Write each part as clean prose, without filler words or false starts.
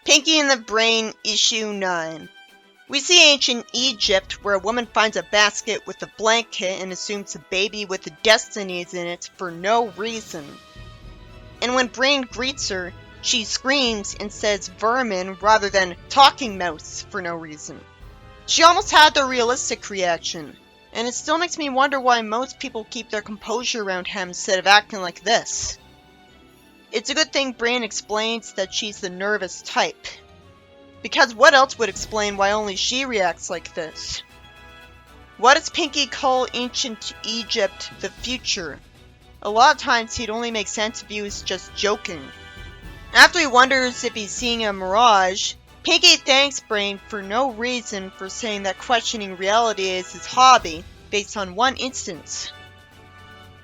Pinky and the Brain, Issue 9. We see ancient Egypt where a woman finds a basket with a blanket and assumes a baby with the destinies in it for no reason. And when Brain greets her, she screams and says vermin rather than talking mouse for no reason. She almost had the realistic reaction, and it still makes me wonder why most people keep their composure around him instead of acting like this. It's a good thing Brain explains that she's the nervous type, because what else would explain why only she reacts like this? Why does Pinky call ancient Egypt the future? A lot of times he'd only make sense if he was just joking. After he wonders if he's seeing a mirage, Pinky thanks Brain for no reason for saying that questioning reality is his hobby, based on one instance.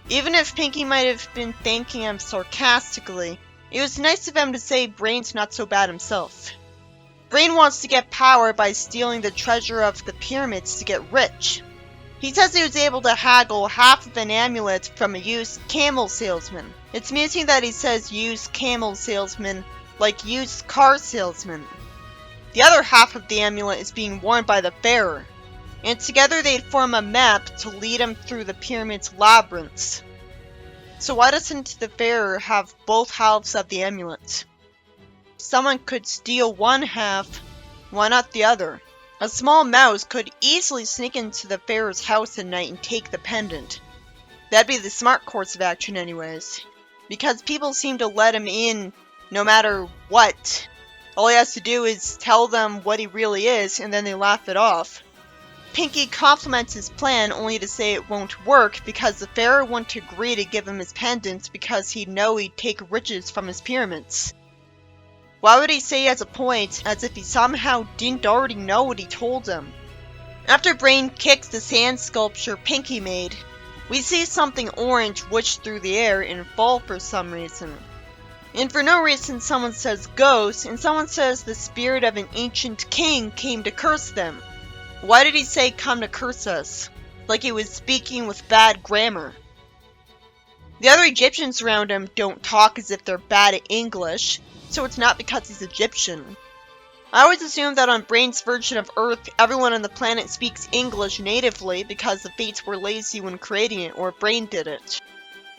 Even if Pinky might have been thanking him sarcastically, it was nice of him to say Brain's not so bad himself. Brain wants to get power by stealing the treasure of the pyramids to get rich. He says he was able to haggle half of an amulet from a used camel salesman. It's amusing that he says used camel salesman like used car salesman. The other half of the amulet is being worn by the pharaoh, and together they'd form a map to lead him through the pyramid's labyrinths. So why doesn't the pharaoh have both halves of the amulet? If someone could steal one half, why not the other? A small mouse could easily sneak into the pharaoh's house at night and take the pendant. That'd be the smart course of action anyways, because people seem to let him in no matter what. All he has to do is tell them what he really is, and then they laugh it off. Pinky compliments his plan only to say it won't work because the pharaoh wouldn't agree to give him his pendant because he'd know he'd take riches from his pyramids. Why would he say he has a point as if he somehow didn't already know what he told him? After Brain kicks the sand sculpture Pinky made, we see something orange whoosh through the air and fall for some reason. And for no reason someone says ghost, and someone says the spirit of an ancient king came to curse them. Why did he say come to curse us? Like he was speaking with bad grammar. The other Egyptians around him don't talk as if they're bad at English, so it's not because he's Egyptian. I always assumed that on Brain's version of Earth, everyone on the planet speaks English natively because the Fates were lazy when creating it, or Brain did it.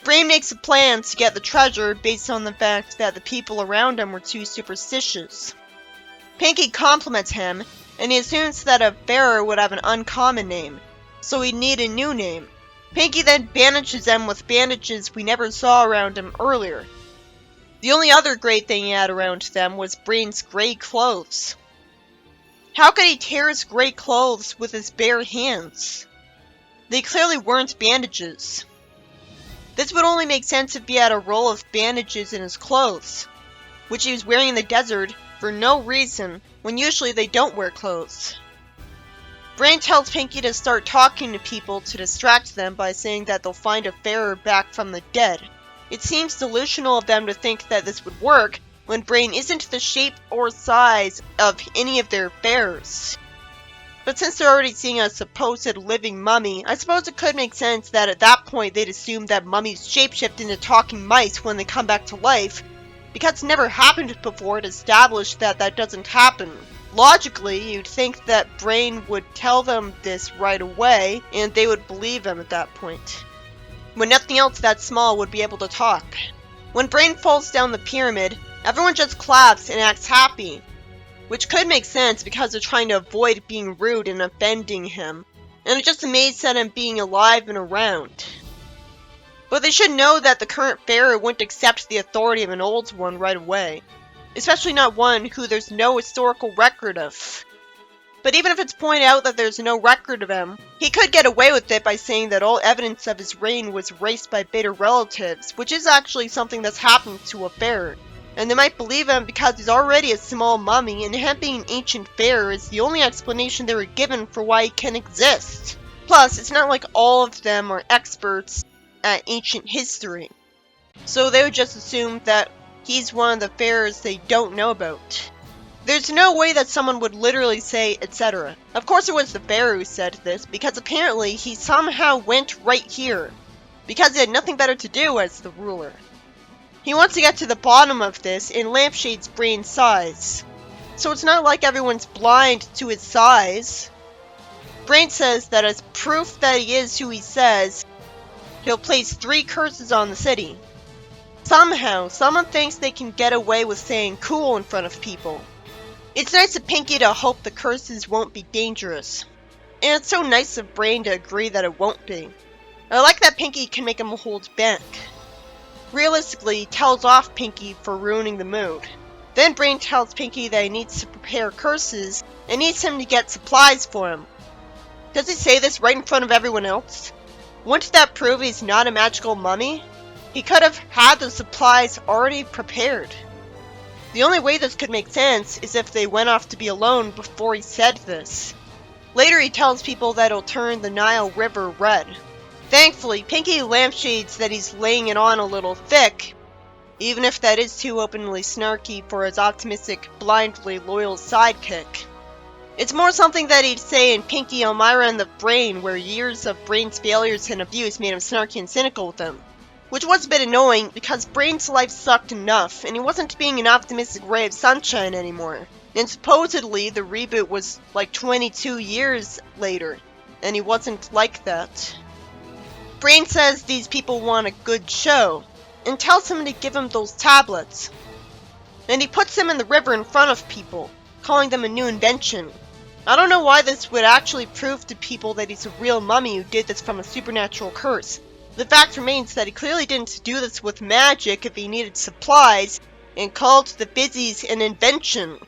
Brain makes a plan to get the treasure based on the fact that the people around him were too superstitious. Pinky compliments him, and he assumes that a pharaoh would have an uncommon name, so he'd need a new name. Pinky then bandages them with bandages we never saw around him earlier. The only other great thing he had around them was Brain's gray clothes. How could he tear his gray clothes with his bare hands? They clearly weren't bandages. This would only make sense if he had a roll of bandages in his clothes, which he was wearing in the desert for no reason, when usually they don't wear clothes. Brain tells Pinky to start talking to people to distract them by saying that they'll find a pharaoh back from the dead. It seems delusional of them to think that this would work when Brain isn't the shape or size of any of their pharaohs. But since they're already seeing a supposed living mummy, I suppose it could make sense that at that point they'd assume that mummies shapeshift into talking mice when they come back to life, because it's never happened before to establish that that doesn't happen. Logically, you'd think that Brain would tell them this right away, and they would believe him at that point, when nothing else that small would be able to talk. When Brain falls down the pyramid, everyone just claps and acts happy, which could make sense because they're trying to avoid being rude and offending him, and are just amazed at him being alive and around. But they should know that the current pharaoh wouldn't accept the authority of an old one right away, especially not one who there's no historical record of. But even if it's pointed out that there's no record of him, he could get away with it by saying that all evidence of his reign was erased by bitter relatives, which is actually something that's happened to a pharaoh. And they might believe him because he's already a small mummy, and him being an ancient pharaoh is the only explanation they were given for why he can exist. Plus, it's not like all of them are experts at ancient history, so they would just assume that he's one of the pharaohs they don't know about. There's no way that someone would literally say, etc. Of course it was the pharaoh who said this, because apparently he somehow went right here, because he had nothing better to do as the ruler. He wants to get to the bottom of this and lampshades Brain's size. so it's not like everyone's blind to his size. Brain says that as proof that he is who he says, he'll place 3 curses on the city. Somehow, someone thinks they can get away with saying cool in front of people. It's nice of Pinky to hope the curses won't be dangerous. And it's so nice of Brain to agree that it won't be. I like that Pinky can make him hold back. Realistically, he tells off Pinky for ruining the mood. Then Brain tells Pinky that he needs to prepare curses and needs him to get supplies for him. Does he say this right in front of everyone else? Wouldn't that prove he's not a magical mummy? He could have had the supplies already prepared. The only way this could make sense is if they went off to be alone before he said this. Later he tells people that he'll turn the Nile River red. Thankfully, Pinky lampshades that he's laying it on a little thick, even if that is too openly snarky for his optimistic, blindly loyal sidekick. It's more something that he'd say in Pinky, Elmira, and the Brain, where years of Brain's failures and abuse made him snarky and cynical with them. Which was a bit annoying, because Brain's life sucked enough, and he wasn't being an optimistic ray of sunshine anymore. And supposedly, the reboot was like 22 years later, and he wasn't like that. Brain says these people want a good show, and tells him to give him those tablets. And he puts them in the river in front of people, calling them a new invention. I don't know why this would actually prove to people that he's a real mummy who did this from a supernatural curse. The fact remains that he clearly didn't do this with magic if he needed supplies, and called the fizzies an invention.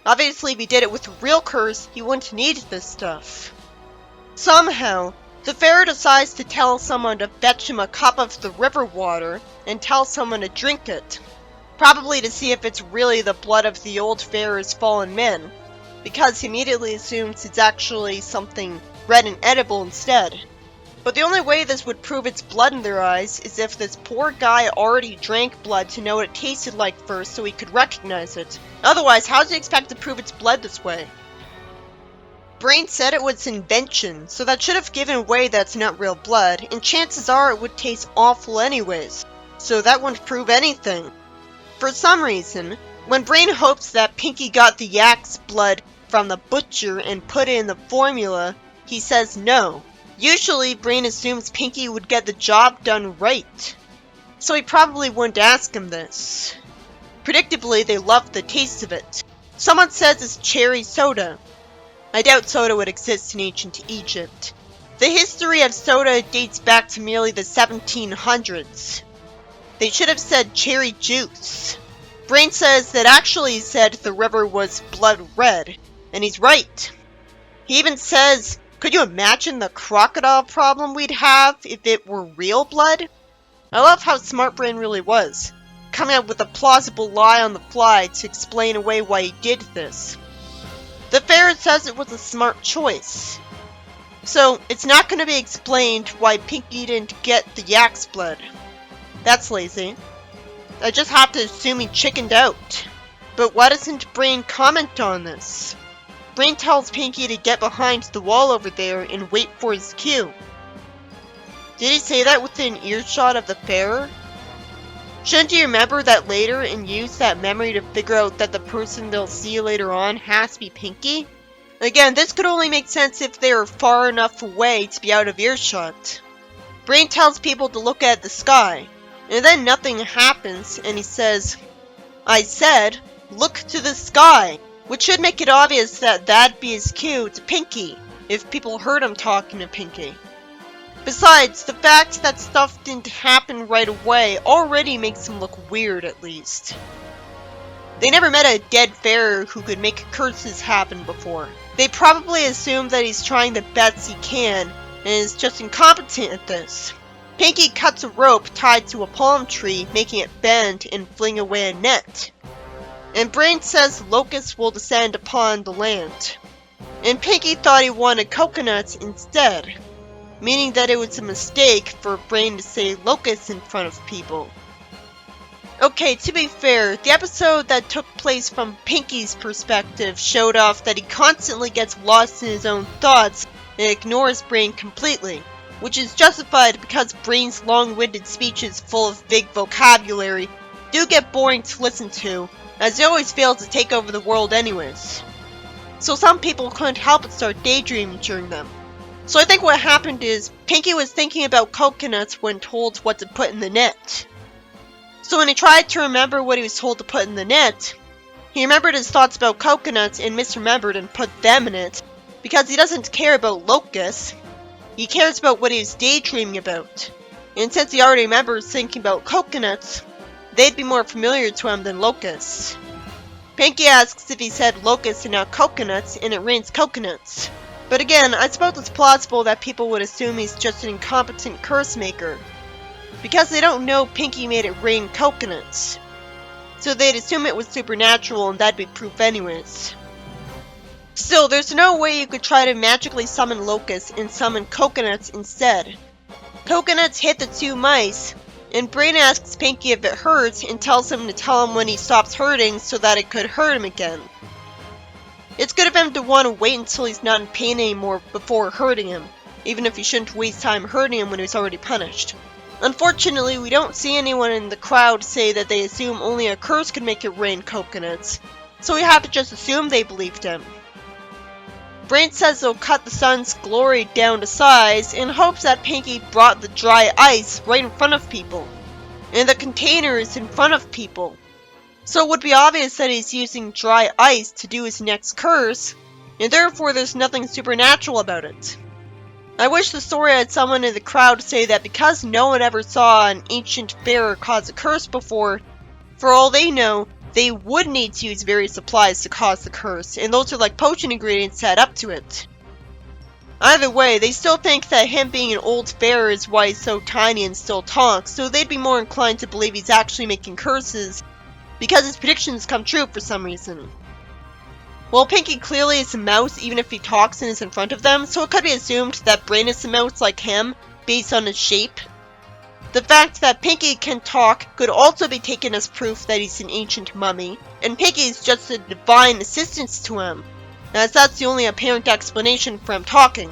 Obviously, if he did it with a real curse, he wouldn't need this stuff. Somehow, the pharaoh decides to tell someone to fetch him a cup of the river water, and tell someone to drink it. Probably to see if it's really the blood of the old pharaoh's fallen men, because he immediately assumes it's actually something red and edible instead. But the only way this would prove it's blood in their eyes is if this poor guy already drank blood to know what it tasted like first so he could recognize it. Otherwise, how does he expect to prove it's blood this way? Brain said it was invention, so that should have given away that it's not real blood, and chances are it would taste awful anyways, so that wouldn't prove anything. For some reason, when Brain hopes that Pinky got the yak's blood from the butcher and put it in the formula, he says no. Usually, Brain assumes Pinky would get the job done right, so he probably wouldn't ask him this. Predictably, they loved the taste of it. Someone says it's cherry soda. I doubt soda would exist in ancient Egypt. The history of soda dates back to merely the 1700s. They should have said cherry juice. Brain says that actually he said the river was blood red, and he's right. He even says, could you imagine the crocodile problem we'd have if it were real blood? I love how smart Brain really was, coming up with a plausible lie on the fly to explain away why he did this. The pharaoh says it was a smart choice. So, it's not going to be explained why Pinky didn't get the yak's blood. That's lazy. I just have to assume he chickened out. But why doesn't Brain comment on this? Brain tells Pinky to get behind the wall over there and wait for his cue. Did he say that within earshot of the pharaoh? Shouldn't he remember that later and use that memory to figure out that the person they'll see later on has to be Pinky? Again, this could only make sense if they are far enough away to be out of earshot. Brain tells people to look at the sky, and then nothing happens, and he says, I said, look to the sky, which should make it obvious that that'd be his cue to Pinky, if people heard him talking to Pinky. Besides, the fact that stuff didn't happen right away already makes him look weird, at least. They never met a dead pharaoh who could make curses happen before. They probably assume that he's trying the best he can, and is just incompetent at this. Pinky cuts a rope tied to a palm tree, making it bend and fling away a net. And Brain says locusts will descend upon the land. And Pinky thought he wanted coconuts instead, meaning that it was a mistake for Brain to say locusts in front of people. Okay, to be fair, the episode that took place from Pinky's perspective showed off that he constantly gets lost in his own thoughts and ignores Brain completely, which is justified because Brain's long-winded speeches full of big vocabulary do get boring to listen to, as he always fails to take over the world anyways. So some people couldn't help but start daydreaming during them. So I think what happened is Pinky was thinking about coconuts when told what to put in the net. So when he tried to remember what he was told to put in the net, he remembered his thoughts about coconuts and misremembered and put them in it, because he doesn't care about locusts, he cares about what he was daydreaming about. And since he already remembers thinking about coconuts, they'd be more familiar to him than locusts. Pinky asks if he said locusts and not coconuts, and it rains coconuts. But again, I suppose it's plausible that people would assume he's just an incompetent curse maker, because they don't know Pinky made it rain coconuts. So they'd assume it was supernatural and that'd be proof anyways. Still, there's no way you could try to magically summon locusts and summon coconuts instead. Coconuts hit the two mice, and Brain asks Pinky if it hurts and tells him to tell him when he stops hurting so that it could hurt him again. It's good of him to want to wait until he's not in pain anymore before hurting him, even if he shouldn't waste time hurting him when he's already punished. Unfortunately, we don't see anyone in the crowd say that they assume only a curse could make it rain coconuts, so we have to just assume they believed him. Brain says they'll cut the sun's glory down to size in hopes that Pinky brought the dry ice right in front of people, and the containers in front of people. So it would be obvious that he's using dry ice to do his next curse, and therefore there's nothing supernatural about it. I wish the story had someone in the crowd say that because no one ever saw an ancient bear cause a curse before, for all they know, they would need to use various supplies to cause the curse, and those are like potion ingredients to add up to it. Either way, they still think that him being an old bear is why he's so tiny and still talks, so they'd be more inclined to believe he's actually making curses, because his predictions come true for some reason. Well, Pinky clearly is a mouse even if he talks and is in front of them, so it could be assumed that Brain is a mouse like him, based on his shape. The fact that Pinky can talk could also be taken as proof that he's an ancient mummy, and Pinky is just a divine assistance to him, as that's the only apparent explanation for him talking.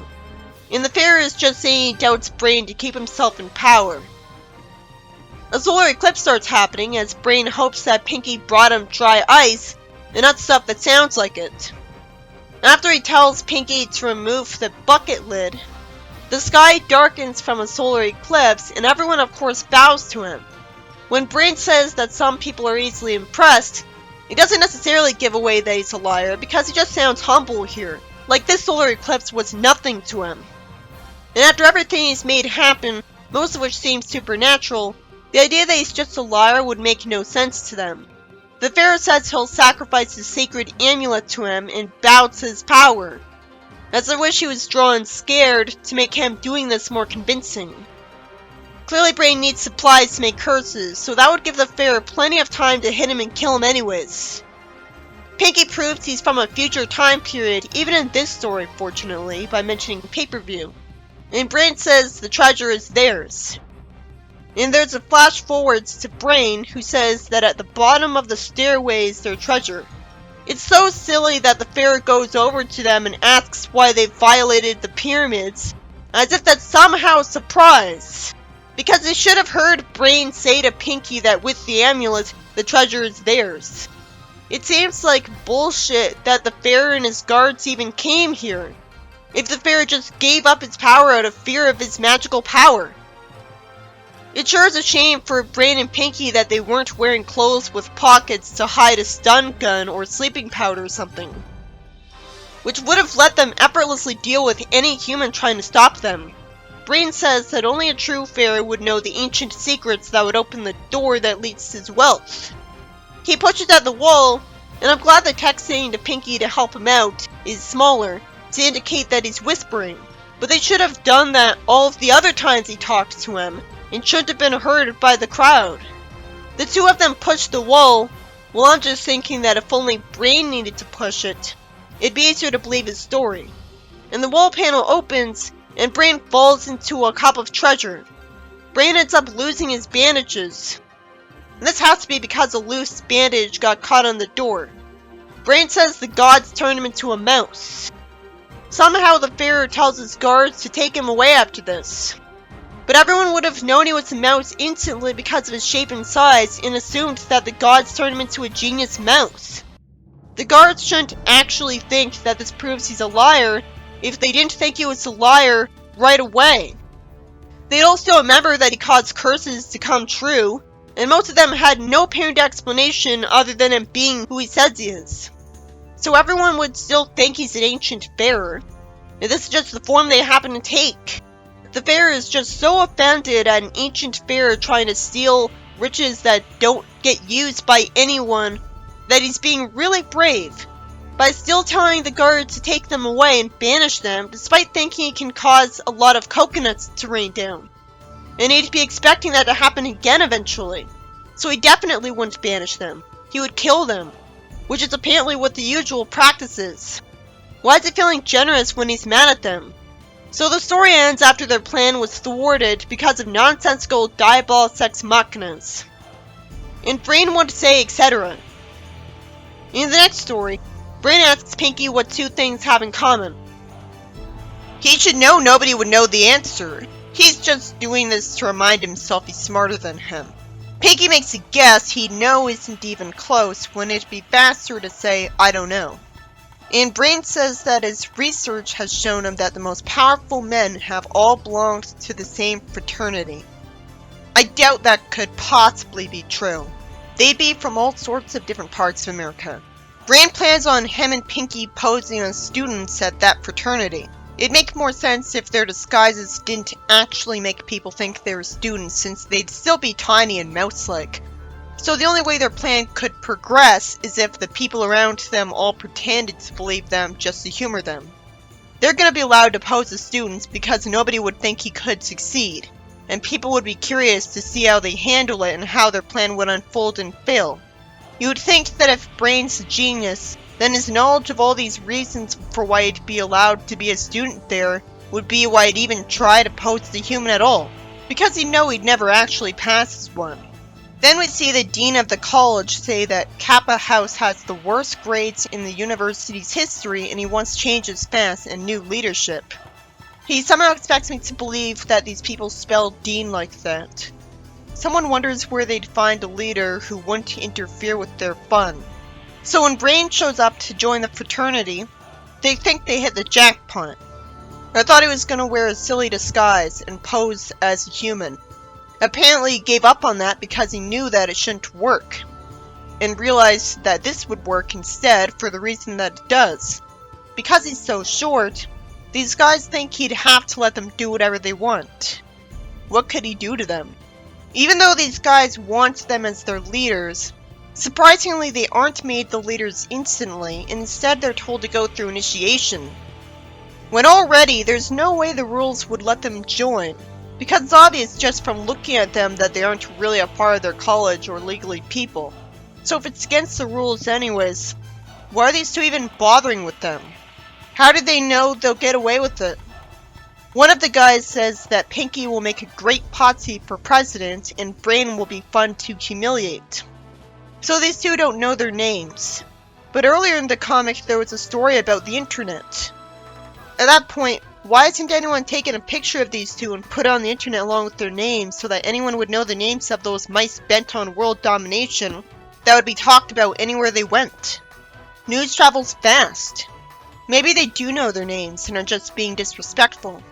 And the fairy is just saying he doubts Brain to keep himself in power. A solar eclipse starts happening as Brain hopes that Pinky brought him dry ice, and not stuff that sounds like it. After he tells Pinky to remove the bucket lid, the sky darkens from a solar eclipse, and everyone of course bows to him. When Brain says that some people are easily impressed, he doesn't necessarily give away that he's a liar, because he just sounds humble here, like this solar eclipse was nothing to him. And after everything he's made happen, most of which seems supernatural, the idea that he's just a liar would make no sense to them. The pharaoh says he'll sacrifice his sacred amulet to him and bow to his power, as I wish he was drawn scared to make him doing this more convincing. Clearly Brain needs supplies to make curses, so that would give the pharaoh plenty of time to hit him and kill him anyways. Pinky proves he's from a future time period, even in this story fortunately, by mentioning pay-per-view. And Brain says the treasure is theirs. And there's a flash forwards to Brain, who says that at the bottom of the stairway is their treasure. It's so silly that the pharaoh goes over to them and asks why they violated the pyramids, as if that's somehow a surprise. Because they should have heard Brain say to Pinky that with the amulet, the treasure is theirs. It seems like bullshit that the pharaoh and his guards even came here, if the pharaoh just gave up his power out of fear of his magical power. It sure is a shame for Brain and Pinky that they weren't wearing clothes with pockets to hide a stun gun or sleeping powder or something, which would have let them effortlessly deal with any human trying to stop them. Brain says that only a true pharaoh would know the ancient secrets that would open the door that leads to his wealth. He pushes at the wall, and I'm glad the text saying to Pinky to help him out is smaller, to indicate that he's whispering, but they should have done that all of the other times he talked to him, and shouldn't have been heard by the crowd. The two of them pushed the wall, while I'm just thinking that if only Brain needed to push it, it'd be easier to believe his story. And the wall panel opens, and Brain falls into a cup of treasure. Brain ends up losing his bandages. And this has to be because a loose bandage got caught on the door. Brain says the gods turned him into a mouse. Somehow the pharaoh tells his guards to take him away after this. But everyone would have known he was a mouse instantly because of his shape and size, and assumed that the gods turned him into a genius mouse. The guards shouldn't actually think that this proves he's a liar if they didn't think he was a liar right away. They'd also remember that he caused curses to come true, and most of them had no apparent explanation other than him being who he says he is. So everyone would still think he's an ancient pharaoh, and this is just the form they happen to take. The pharaoh is just so offended at an ancient pharaoh trying to steal riches that don't get used by anyone that he's being really brave by still telling the guards to take them away and banish them, despite thinking he can cause a lot of coconuts to rain down. And he'd be expecting that to happen again eventually. So he definitely wouldn't banish them. He would kill them, which is apparently what the usual practice is. Why is he feeling generous when he's mad at them? So the story ends after their plan was thwarted because of nonsensical diabolic sex machinas. And Brain won't say etc. In the next story, Brain asks Pinky what two things have in common. He should know nobody would know the answer. He's just doing this to remind himself he's smarter than him. Pinky makes a guess he'd know isn't even close when it'd be faster to say, I don't know. And Brain says that his research has shown him that the most powerful men have all belonged to the same fraternity. I doubt that could possibly be true. They'd be from all sorts of different parts of America. Brain plans on him and Pinky posing as students at that fraternity. It'd make more sense if their disguises didn't actually make people think they were students, since they'd still be tiny and mouse-like. So the only way their plan could progress is if the people around them all pretended to believe them just to humor them. They're gonna be allowed to pose as students because nobody would think he could succeed, and people would be curious to see how they handle it and how their plan would unfold and fail. You would think that if Brain's a genius, then his knowledge of all these reasons for why he'd be allowed to be a student there would be why he'd even try to pose as a human at all, because he'd know he'd never actually pass as one. Then we'd see the dean of the college say that Kappa House has the worst grades in the university's history and he wants changes fast and new leadership. He somehow expects me to believe that these people spell dean like that. Someone wonders where they'd find a leader who wouldn't interfere with their fun. So when Brain shows up to join the fraternity, they think they hit the jackpot. I thought he was going to wear a silly disguise and pose as a human. Apparently he gave up on that because he knew that it shouldn't work, and realized that this would work instead for the reason that it does. Because he's so short, these guys think he'd have to let them do whatever they want. What could he do to them? Even though these guys want them as their leaders, surprisingly they aren't made the leaders instantly, and instead they're told to go through initiation. When already there's no way the rules would let them join, because it's obvious just from looking at them that they aren't really a part of their college or legally people. So if it's against the rules anyways, why are these two even bothering with them? How did they know they'll get away with it? One of the guys says that Pinky will make a great potsy for president and Brain will be fun to humiliate. So these two don't know their names. But earlier in the comic there was a story about the internet. At that point, why hasn't anyone taken a picture of these two and put it on the internet along with their names so that anyone would know the names of those mice bent on world domination that would be talked about anywhere they went? News travels fast. Maybe they do know their names and are just being disrespectful.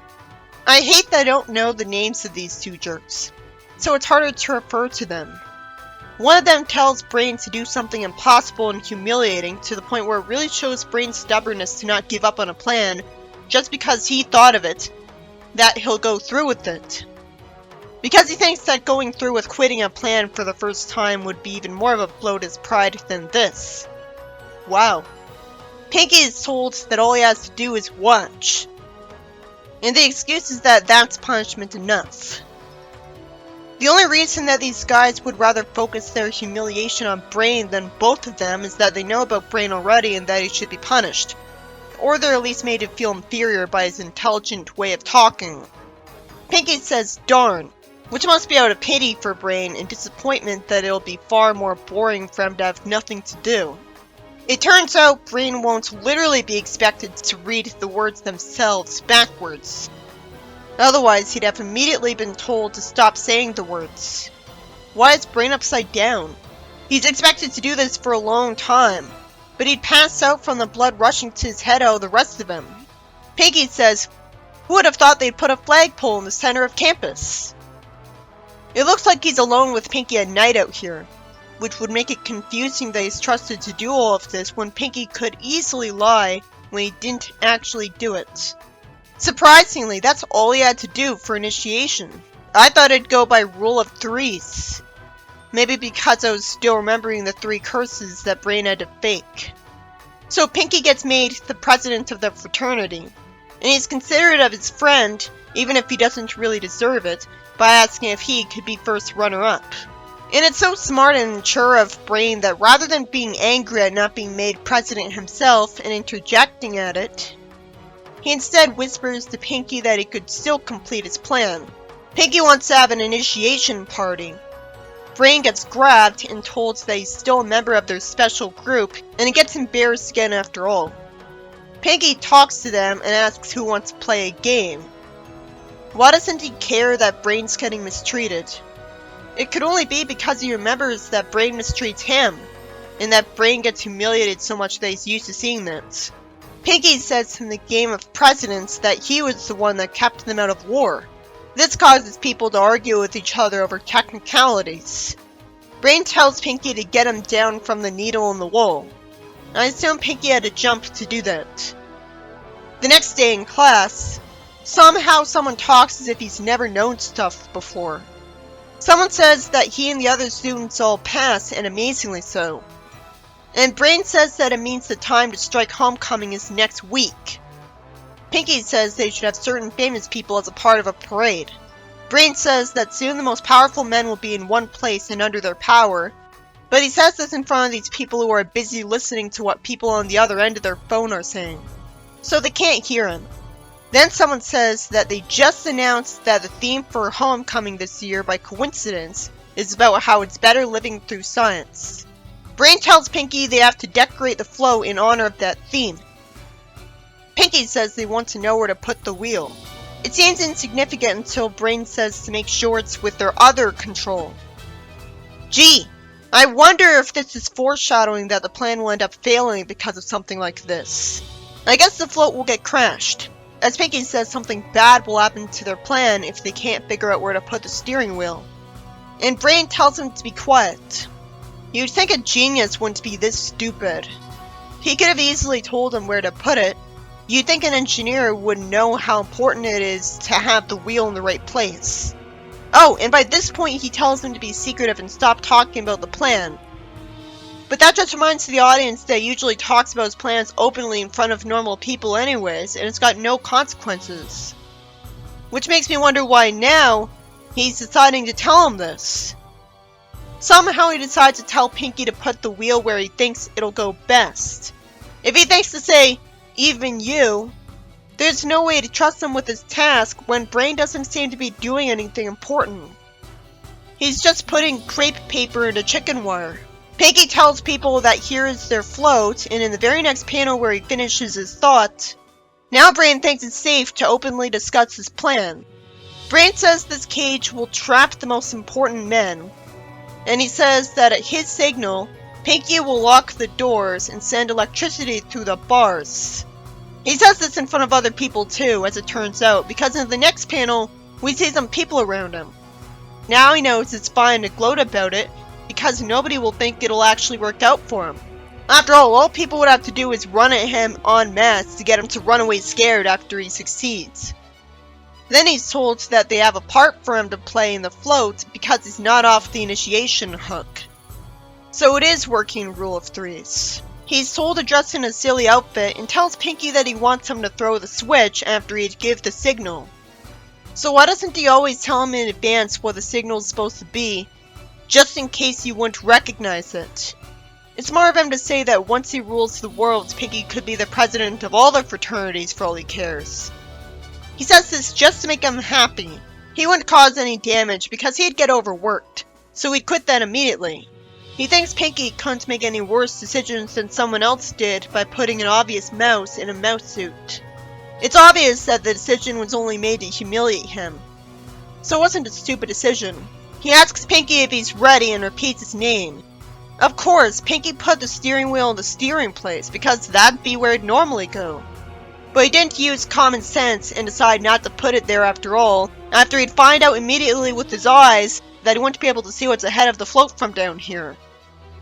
I hate that I don't know the names of these two jerks, so it's harder to refer to them. One of them tells Brain to do something impossible and humiliating to the point where it really shows Brain's stubbornness to not give up on a plan just because he thought of it, that he'll go through with it. Because he thinks that going through with quitting a plan for the first time would be even more of a blow to his pride than this. Wow. Pinky is told that all he has to do is watch. And the excuse is that that's punishment enough. The only reason that these guys would rather focus their humiliation on Brain than both of them is that they know about Brain already and that he should be punished. Or they're at least made to feel inferior by his intelligent way of talking. Pinky says darn, which must be out of pity for Brain and disappointment that it'll be far more boring for him to have nothing to do. It turns out Brain won't literally be expected to read the words themselves backwards. Otherwise, he'd have immediately been told to stop saying the words. Why is Brain upside down? He's expected to do this for a long time, but he'd pass out from the blood rushing to his head out of the rest of him. Pinky says, "Who would have thought they'd put a flagpole in the center of campus?" It looks like he's alone with Pinky at night out here, which would make it confusing that he's trusted to do all of this when Pinky could easily lie when he didn't actually do it. Surprisingly, that's all he had to do for initiation. I thought it'd go by rule of threes. Maybe because I was still remembering the 3 curses that Brain had to fake. So Pinky gets made the president of the fraternity, and he's considerate of his friend, even if he doesn't really deserve it, by asking if he could be first runner-up. And it's so smart and mature of Brain that rather than being angry at not being made president himself and interjecting at it, he instead whispers to Pinky that he could still complete his plan. Pinky wants to have an initiation party. Brain gets grabbed and told that he's still a member of their special group, and he gets embarrassed again after all. Pinky talks to them and asks who wants to play a game. Why doesn't he care that Brain's getting mistreated? It could only be because he remembers that Brain mistreats him, and that Brain gets humiliated so much that he's used to seeing that. Pinky says in the game of presidents that he was the one that kept them out of war. This causes people to argue with each other over technicalities. Brain tells Pinky to get him down from the needle in the wall. I assume Pinky had to jump to do that. The next day in class, somehow someone talks as if he's never known stuff before. Someone says that he and the other students all pass, and amazingly so. And Brain says that it means the time to strike homecoming is next week. Pinky says they should have certain famous people as a part of a parade. Brain says that soon the most powerful men will be in one place and under their power, but he says this in front of these people who are busy listening to what people on the other end of their phone are saying, so they can't hear him. Then someone says that they just announced that the theme for homecoming this year, by coincidence, is about how it's better living through science. Brain tells Pinky they have to decorate the float in honor of that theme. Pinky says they want to know where to put the wheel. It seems insignificant until Brain says to make sure it's with their other control. Gee, I wonder if this is foreshadowing that the plan will end up failing because of something like this. I guess the float will get crashed, as Pinky says something bad will happen to their plan if they can't figure out where to put the steering wheel. And Brain tells him to be quiet. You'd think a genius wouldn't be this stupid. He could have easily told him where to put it. You'd think an engineer would know how important it is to have the wheel in the right place. Oh, and by this point he tells him to be secretive and stop talking about the plan. But that just reminds the audience that he usually talks about his plans openly in front of normal people anyways, and it's got no consequences. Which makes me wonder why now he's deciding to tell him this. Somehow he decides to tell Pinky to put the wheel where he thinks it'll go best. If he thinks to say, "even you," there's no way to trust him with his task when Brain doesn't seem to be doing anything important. He's just putting crepe paper into chicken wire. Pinky tells people that here is their float, and in the very next panel where he finishes his thought, now Brain thinks it's safe to openly discuss his plan. Brain says this cage will trap the most important men, and he says that at his signal, Pinky will lock the doors and send electricity through the bars. He says this in front of other people too, as it turns out, because in the next panel, we see some people around him. Now he knows it's fine to gloat about it, because nobody will think it'll actually work out for him. After all people would have to do is run at him en masse to get him to run away scared after he succeeds. Then he's told that they have a part for him to play in the float because he's not off the initiation hook. So it is working rule of threes. He's told to dress in a silly outfit and tells Pinky that he wants him to throw the switch after he'd give the signal. So why doesn't he always tell him in advance what the signal is supposed to be, just in case you wouldn't recognize it? It's more of him to say that once he rules the world, Pinky could be the president of all the fraternities for all he cares. He says this just to make him happy. He wouldn't cause any damage because he'd get overworked, so he'd quit that immediately. He thinks Pinky couldn't make any worse decisions than someone else did by putting an obvious mouse in a mouse suit. It's obvious that the decision was only made to humiliate him. So it wasn't a stupid decision. He asks Pinky if he's ready and repeats his name. Of course, Pinky put the steering wheel in the steering place because that'd be where it'd normally go. But he didn't use common sense and decide not to put it there after all, after he'd find out immediately with his eyes that he wouldn't be able to see what's ahead of the float from down here.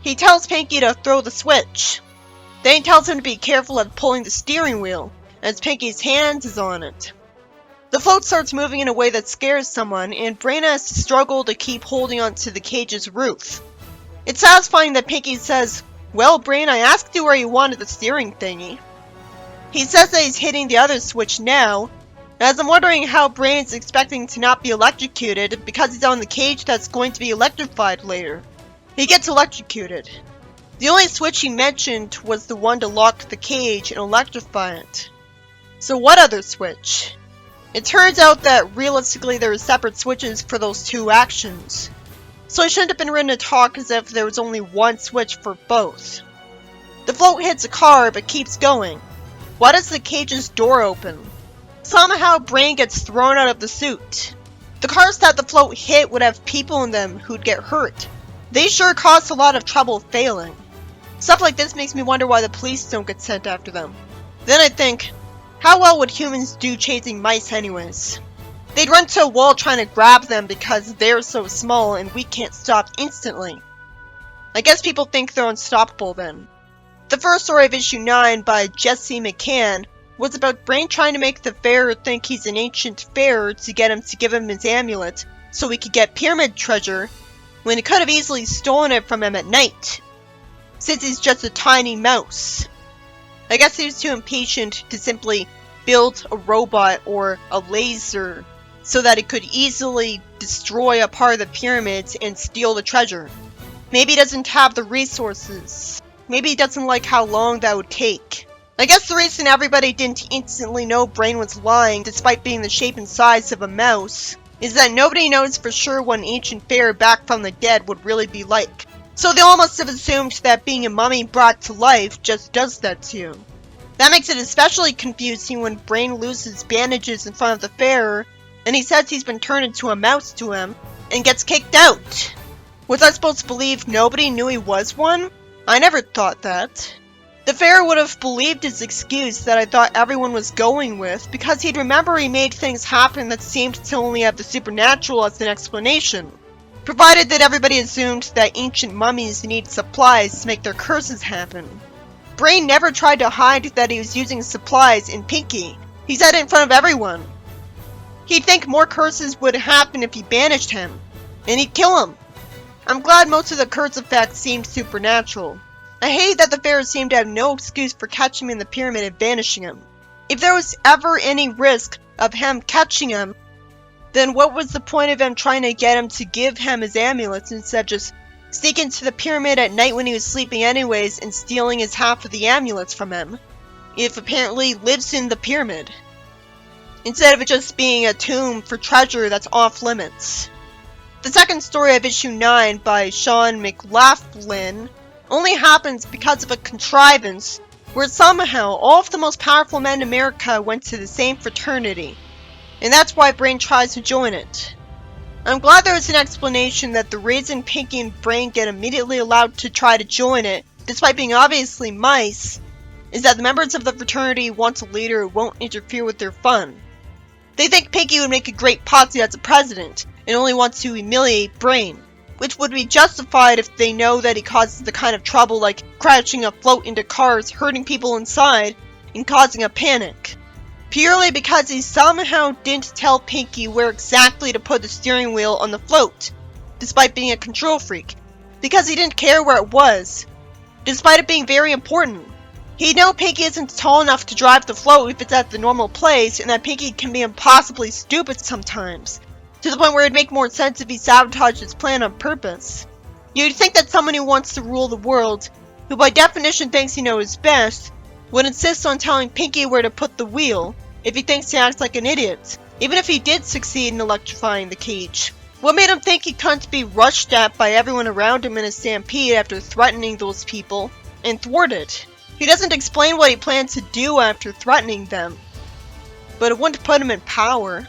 He tells Pinky to throw the switch. Then he tells him to be careful of pulling the steering wheel, as Pinky's hands is on it. The float starts moving in a way that scares someone, and Brain has to struggle to keep holding onto the cage's roof. It's satisfying that Pinky says, "Well, Brain, I asked you where you wanted the steering thingy." He says that he's hitting the other switch now, as I'm wondering how Brain's expecting to not be electrocuted because he's on the cage that's going to be electrified later. He gets electrocuted. The only switch he mentioned was the one to lock the cage and electrify it. So what other switch? It turns out that realistically there are separate switches for those two actions. So it shouldn't have been written to talk as if there was only one switch for both. The float hits a car but keeps going. Why does the cage's door open? Somehow Brain gets thrown out of the suit. The cars that the float hit would have people in them who'd get hurt. They sure caused a lot of trouble failing. Stuff like this makes me wonder why the police don't get sent after them. Then I think, how well would humans do chasing mice anyways? They'd run to a wall trying to grab them because they're so small and we can't stop instantly. I guess people think they're unstoppable then. The first story of issue 9 by Jesse McCann was about Brain trying to make the Pharaoh think he's an ancient pharaoh to get him to give him his amulet so he could get pyramid treasure when he could have easily stolen it from him at night, since he's just a tiny mouse. I guess he was too impatient to simply build a robot or a laser so that it could easily destroy a part of the pyramids and steal the treasure. Maybe he doesn't have the resources. Maybe he doesn't like how long that would take. I guess the reason everybody didn't instantly know Brain was lying despite being the shape and size of a mouse is that nobody knows for sure what an ancient pharaoh back from the dead would really be like. So they all must have assumed that being a mummy brought to life just does that to you. That makes it especially confusing when Brain loses bandages in front of the pharaoh and he says he's been turned into a mouse to him and gets kicked out. Was I supposed to believe nobody knew he was one? I never thought that. The pharaoh would have believed his excuse that I thought everyone was going with because he'd remember he made things happen that seemed to only have the supernatural as an explanation, provided that everybody assumed that ancient mummies need supplies to make their curses happen. Brain never tried to hide that he was using supplies in Pinky. He said it in front of everyone. He'd think more curses would happen if he banished him, and he'd kill him. I'm glad most of the curse effects seemed supernatural. I hate that the pharaoh seemed to have no excuse for catching him in the pyramid and banishing him. If there was ever any risk of him catching him, then what was the point of him trying to get him to give him his amulets instead of just sneaking into the pyramid at night when he was sleeping anyways and stealing his half of the amulets from him, if apparently he lives in the pyramid, instead of it just being a tomb for treasure that's off limits. The second story of issue 9 by Sean McLaughlin only happens because of a contrivance where somehow all of the most powerful men in America went to the same fraternity, and that's why Brain tries to join it. I'm glad there was an explanation that the reason Pinky and Brain get immediately allowed to try to join it, despite being obviously mice, is that the members of the fraternity want a leader who won't interfere with their fun. They think Pinky would make a great posse as a president, and only wants to humiliate Brain, which would be justified if they know that he causes the kind of trouble like crashing a float into cars, hurting people inside, and causing a panic. Purely because he somehow didn't tell Pinky where exactly to put the steering wheel on the float, despite being a control freak, because he didn't care where it was, despite it being very important. He'd know Pinky isn't tall enough to drive the float if it's at the normal place, and that Pinky can be impossibly stupid sometimes, to the point where it'd make more sense if he sabotaged his plan on purpose. You'd think that someone who wants to rule the world, who by definition thinks he knows best, would insist on telling Pinky where to put the wheel, if he thinks he acts like an idiot, even if he did succeed in electrifying the cage. What made him think he couldn't be rushed at by everyone around him in a stampede after threatening those people, and thwarted? He doesn't explain what he plans to do after threatening them. but it wouldn't put him in power.